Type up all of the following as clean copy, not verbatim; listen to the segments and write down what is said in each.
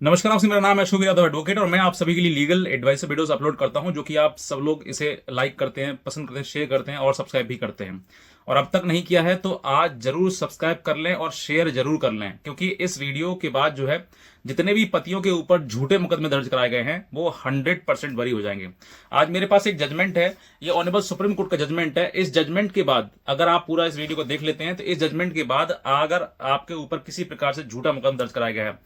नमस्कार, आपसे मेरा नाम है शुभ यादव एडवोकेट और मैं आप सभी के लिए लीगल एडवाइस वीडियोस अपलोड करता हूं जो कि आप सब लोग इसे लाइक करते हैं, पसंद करते हैं, शेयर करते हैं और सब्सक्राइब भी करते हैं। और अब तक नहीं किया है तो आज जरूर सब्सक्राइब कर लें और शेयर जरूर कर लें, क्योंकि इस वीडियो के बाद जो है जितने भी पतियों के ऊपर झूठे मुकदमे दर्ज कराए गए हैं वो 100% बरी हो जाएंगे। आज मेरे पास एक जजमेंट है, ये ऑनरेबल सुप्रीम कोर्ट का जजमेंट है। इस जजमेंट के बाद अगर आप पूरा इस वीडियो को देख लेते हैं तो इस जजमेंट के बाद अगर आपके ऊपर किसी प्रकार से झूठा मुकदमा दर्ज कराया गया है,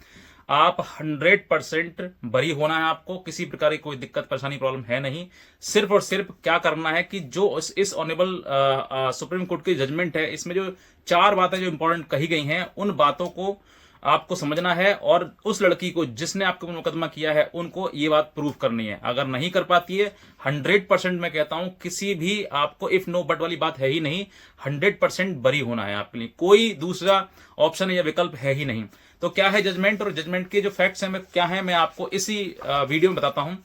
आप 100% बरी होना है। आपको किसी प्रकार की कोई दिक्कत परेशानी प्रॉब्लम है नहीं। सिर्फ और सिर्फ क्या करना है कि जो इस ऑनरेबल सुप्रीम कोर्ट की जजमेंट है, इसमें जो 4 बातें जो इंपॉर्टेंट कही गई हैं उन बातों को आपको समझना है और उस लड़की को जिसने आपके ऊपर मुकदमा किया है उनको ये बात प्रूव करनी है। अगर नहीं कर पाती है 100% मैं कहता हूं किसी भी आपको इफ नो बट वाली बात है ही नहीं, 100% बरी होना है। आपके लिए कोई दूसरा ऑप्शन या विकल्प है ही नहीं। तो क्या है जजमेंट और जजमेंट के जो फैक्ट्स हैं क्या है, मैं आपको इसी वीडियो में बताता हूं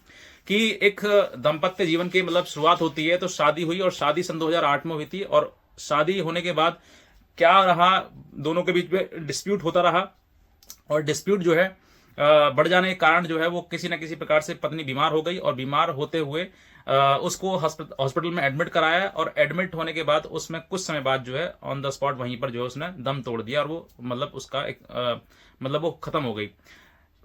कि एक दाम्पत्य जीवन की मतलब शुरुआत होती है तो शादी हुई और शादी सन 2008 में हुई थी। और शादी होने के बाद क्या रहा, दोनों के बीच में डिस्प्यूट होता रहा और डिस्प्यूट जो है बढ़ जाने के कारण जो है वो किसी न किसी प्रकार से पत्नी बीमार हो गई और बीमार होते हुए उसको हॉस्पिटल में एडमिट कराया और एडमिट होने के बाद उसमें कुछ समय बाद जो है ऑन द स्पॉट वहीं पर जो है उसने दम तोड़ दिया और वो मतलब उसका एक मतलब वो खत्म हो गई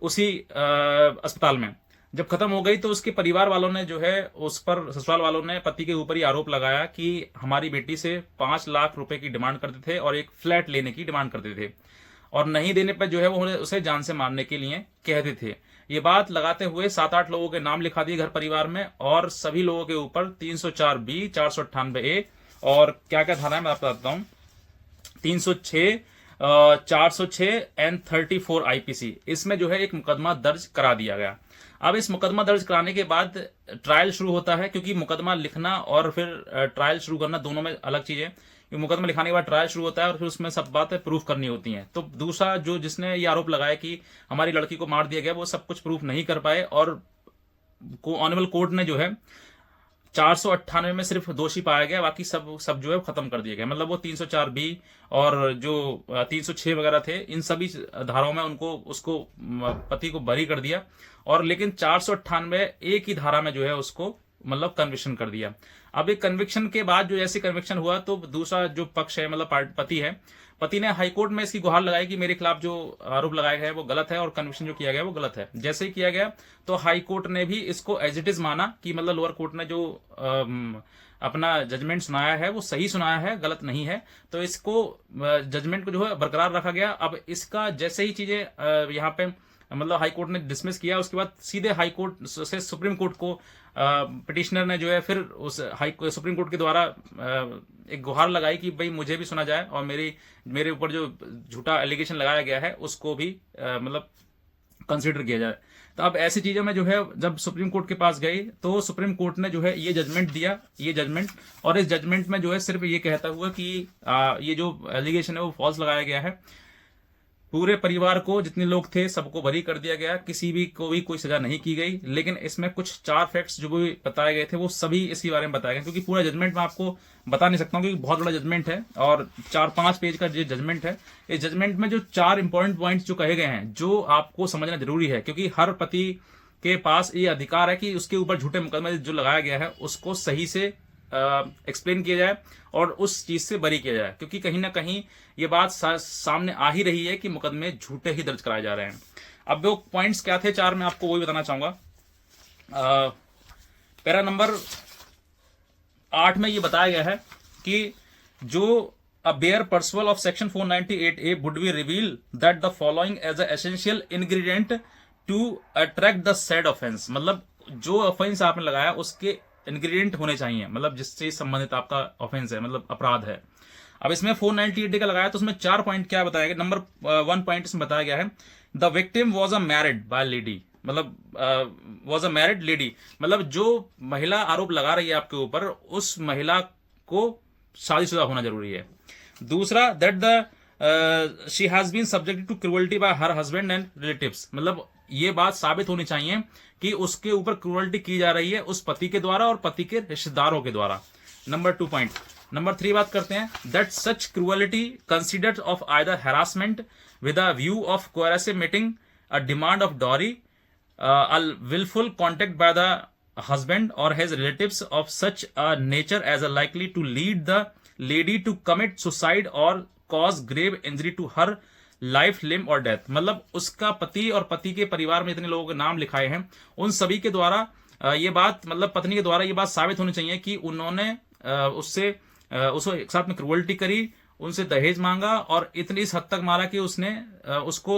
उसी अस्पताल में। जब खत्म हो गई तो उसके परिवार वालों ने जो है उस पर, ससुराल वालों ने पति के ऊपर ही आरोप लगाया कि हमारी बेटी से 5 लाख रुपए की डिमांड करते थे और एक फ्लैट लेने की डिमांड करते थे और नहीं देने पर जो है वो उसे जान से मारने के लिए कहते थे। ये बात लगाते हुए 7-8 लोगों के नाम लिखा दिए घर परिवार में और सभी लोगों के ऊपर 304B, 498A और क्या क्या थाना है मैं आपको बताता हूँ, 306, 406 एंड 34 IPC, इसमें जो है एक मुकदमा दर्ज करा दिया गया। अब इस मुकदमा दर्ज कराने के बाद ट्रायल शुरू होता है, क्योंकि मुकदमा लिखना और फिर ट्रायल शुरू करना दोनों में अलग चीज है। मुकदमा लिखाने के बाद ट्रायल शुरू होता है और फिर उसमें सब बातें प्रूफ करनी होती हैं। तो दूसरा जो जिसने ये आरोप लगाया कि हमारी लड़की को मार दिया गया, वो सब कुछ प्रूफ नहीं कर पाए और ऑनरेबल कोर्ट ने जो है 498 में सिर्फ दोषी पाया गया, बाकी सब जो है खत्म कर दिया गया। मतलब वो 304B और जो 306 वगैरह थे, इन सभी धाराओं में उनको उसको पति को बरी कर दिया और लेकिन 498 एक ही धारा में जो है उसको मतलब कन्विक्शन कर दिया। अब एक कन्विक्शन के बाद जो जैसे कन्विक्शन हुआ तो दूसरा जो पक्ष है मतलब पति है, पति ने हाईकोर्ट में इसकी गुहार लगाई कि मेरे खिलाफ जो आरोप लगाया गया है वो गलत है और कन्विक्शन जो किया गया है वो गलत है। जैसे ही किया गया तो हाईकोर्ट ने भी इसको एज इट इज माना कि मतलब लोअर कोर्ट ने जो अपना जजमेंट सुनाया है वो सही सुनाया है, गलत नहीं है। तो इसको जजमेंट को जो है बरकरार रखा गया। अब इसका जैसे ही चीजें यहाँ पे मतलब हाई कोर्ट ने डिसमिस किया, उसके बाद सीधे हाई कोर्ट से सुप्रीम कोर्ट को पिटिशनर ने जो है फिर उस सुप्रीम कोर्ट के द्वारा एक गुहार लगाई कि भाई मुझे भी सुना जाए और मेरे ऊपर जो झूठा एलिगेशन लगाया गया है उसको भी मतलब कंसिडर किया जाए। तो अब ऐसी चीजों में जो है जब सुप्रीम कोर्ट के पास गई तो सुप्रीम कोर्ट ने जो है ये जजमेंट दिया, ये जजमेंट, और इस जजमेंट में जो है सिर्फ ये कहता हुआ कि ये जो एलिगेशन है वो फॉल्स लगाया गया है। पूरे परिवार को जितने लोग थे सबको बरी कर दिया गया, किसी भी को भी कोई सजा नहीं की गई। लेकिन इसमें कुछ 4 फैक्ट्स जो भी बताए गए थे वो सभी इसी बारे में बताए गए, क्योंकि पूरा जजमेंट मैं आपको बता नहीं सकता हूँ क्योंकि बहुत बड़ा जजमेंट है और 4-5 पेज का जो जजमेंट है। इस जजमेंट में जो 4 इंपॉर्टेंट पॉइंट्स जो कहे गए हैं जो आपको समझना जरूरी है, क्योंकि हर पति के पास ये अधिकार है कि उसके ऊपर झूठे मुकदमे जो लगाया गया है उसको सही से एक्सप्लेन किया जाए और उस चीज से बरी किया जाए, क्योंकि कहीं ना कहीं ये बात सामने आ ही रही है कि मुकदमे झूठे ही दर्ज कराए जा रहे हैं। अब वो पॉइंट्स क्या थे 4, मैं आपको वही बताना चाहूंगा। पैरा नंबर 8 में ये बताया गया है कि जो a bare pursuit of section 498A would be reveal that the following as an essential ingredient to attract the said offense, मतलब जो ऑफेंस आपने लगाया उसके इंग्रेडिएंट होने चाहिए, मतलब जिससे संबंधित आपका ऑफेंस है मतलब अपराध है। अब इसमें 498 का लगाया तो उसमें 4 पॉइंट क्या बताया गया। नंबर 1 पॉइंट इसमें बताया गया है the victim was a married bye lady, मतलब वॉज अ मैरिड लेडी, मतलब जो महिला आरोप लगा रही है आपके ऊपर उस महिला को शादीशुदा होना जरूरी है। दूसरा that the she has been subjected to cruelty by her husband and relatives, मतलब ये बात साबित होनी चाहिए कि उसके ऊपर क्रूअल्टी की जा रही है उस पति के द्वारा और पति के रिश्तेदारों के द्वारा। Number 2 point. नंबर 3 बात करते हैं that such cruelty considered of either harassment with a view of coercive meeting a demand of dowry, a willful contact by the husband or his relatives of such a nature as are likely to lead the lady to commit suicide or cause grave injury to her life, limb और death. मतलब उसका पति और पति के परिवार में जितने लोगों के नाम लिखाए हैं उन सभी के द्वारा ये बात, मतलब पत्नी के द्वारा ये बात साबित होनी चाहिए कि उन्होंने उससे उसको एक साथ में क्रूअल्टी करी, उनसे दहेज मांगा और इतनी इस हद तक मारा कि उसने उसको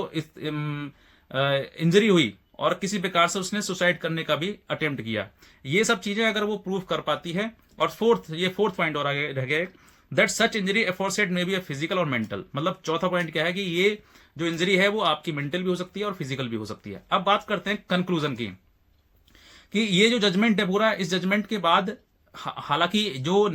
इंजरी हुई और किसी प्रकार से उसने सुसाइड करने का भी अटेम्प्ट किया। ये सब चीजें अगर वो प्रूव कर पाती है। और फोर्थ पॉइंट और आगे रह गया, that such injury aforesaid may be a physical or mental. मतलब चौथा पॉइंट क्या है कि ये जो इंजरी है वो आपकी मेंटल भी हो सकती है और फिजिकल भी हो सकती है। अब बात करते हैं कंक्लूजन की, कि ये जो जजमेंट है पूरा, इस जजमेंट के बाद हालांकि जो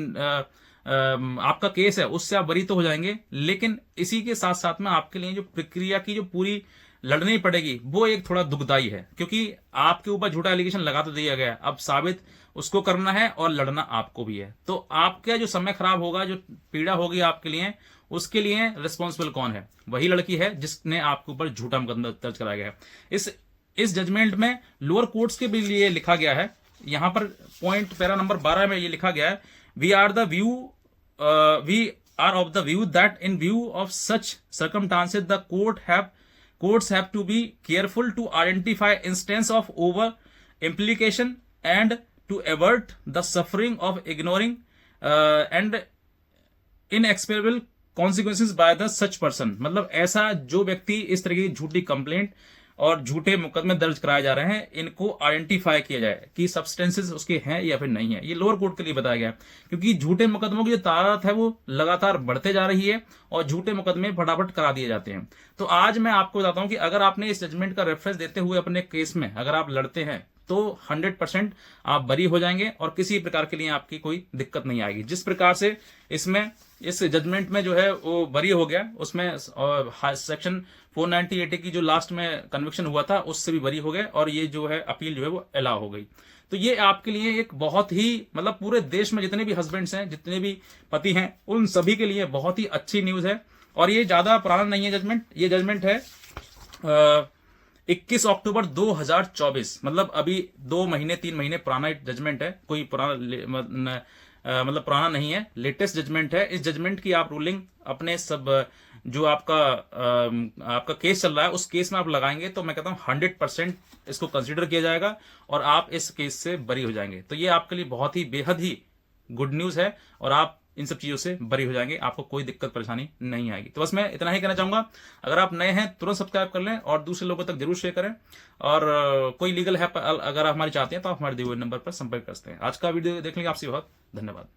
आपका केस है उससे आप बरी तो हो जाएंगे, लेकिन इसी के साथ साथ में आपके लिए जो प्रक्रिया की जो पूरी लड़नी पड़ेगी वो एक थोड़ा दुखदाई है, क्योंकि आपके ऊपर झूठा एलिगेशन लगा तो दिया गया, अब साबित उसको करना है और लड़ना आपको भी है। तो आपका जो समय खराब होगा, जो पीड़ा होगी आपके लिए, उसके लिए रिस्पॉन्सिबल कौन है? वही लड़की है जिसने आपके ऊपर झूठा मुकदमा दर्ज कराया गया है। इस जजमेंट में लोअर कोर्ट्स के भी लिए लिखा गया है, यहां पर पॉइंट पैरा नंबर 12 में ये लिखा गया है, we are of the view that in view of such circumstances the courts have to be careful to identify instance of over implication and to avert the suffering of ignoring and inexplicable consequences by the such person। मतलब ऐसा जो व्यक्ति इस तरह की झूठी complaint और झूठे मुकदमे दर्ज कराए जा रहे हैं, इनको आइडेंटिफाई किया जाए कि सब्सटेंसेस उसके हैं या फिर नहीं है। ये लोअर कोर्ट के लिए बताया गया, क्योंकि झूठे मुकदमों की जो तादाद है वो लगातार बढ़ते जा रही है और झूठे मुकदमे फटाफट करा दिए जाते हैं। तो आज मैं आपको बताता हूं कि अगर आपने इस जजमेंट का रेफरेंस देते हुए अपने केस में अगर आप लड़ते हैं तो 100% आप बरी हो जाएंगे और किसी प्रकार के लिए आपकी कोई दिक्कत नहीं आएगी। जिस प्रकार से इसमें इस जजमेंट में जो है वो बरी हो गया, उसमें सेक्शन 490 की जो लास्ट में कन्विक्शन हुआ था उससे भी बरी हो गए और ये जो है अपील जो है वो अलाउ हो गई। तो ये आपके लिए एक बहुत ही, मतलब पूरे देश में जितने भी हस्बैंड्स हैं, जितने भी पति हैं, उन सभी के लिए बहुत ही अच्छी न्यूज है। और ये ज्यादा पुराना नहीं है जजमेंट, ये जजमेंट है 21 अक्टूबर 2024, मतलब अभी 2 महीने 3 महीने पुराना जजमेंट है, कोई पुराना मतलब पुराना नहीं है, लेटेस्ट जजमेंट है। इस जजमेंट की आप रूलिंग अपने सब जो आपका केस चल रहा है उस केस में आप लगाएंगे तो मैं कहता हूं 100% इसको कंसीडर किया जाएगा और आप इस केस से बरी हो जाएंगे। तो ये आपके लिए बहुत ही बेहद ही गुड न्यूज है और आप इन सब चीजों से बरी हो जाएंगे, आपको कोई दिक्कत परेशानी नहीं आएगी। तो बस मैं इतना ही कहना चाहूंगा, अगर आप नए हैं तुरंत सब्सक्राइब कर लें और दूसरे लोगों तक जरूर शेयर करें। और कोई लीगल हेल्प अगर आप हमारी चाहते हैं तो आप हमारे दिए हुए नंबर पर संपर्क कर सकते हैं। आज का वीडियो देखने के लिए आपसे बहुत धन्यवाद।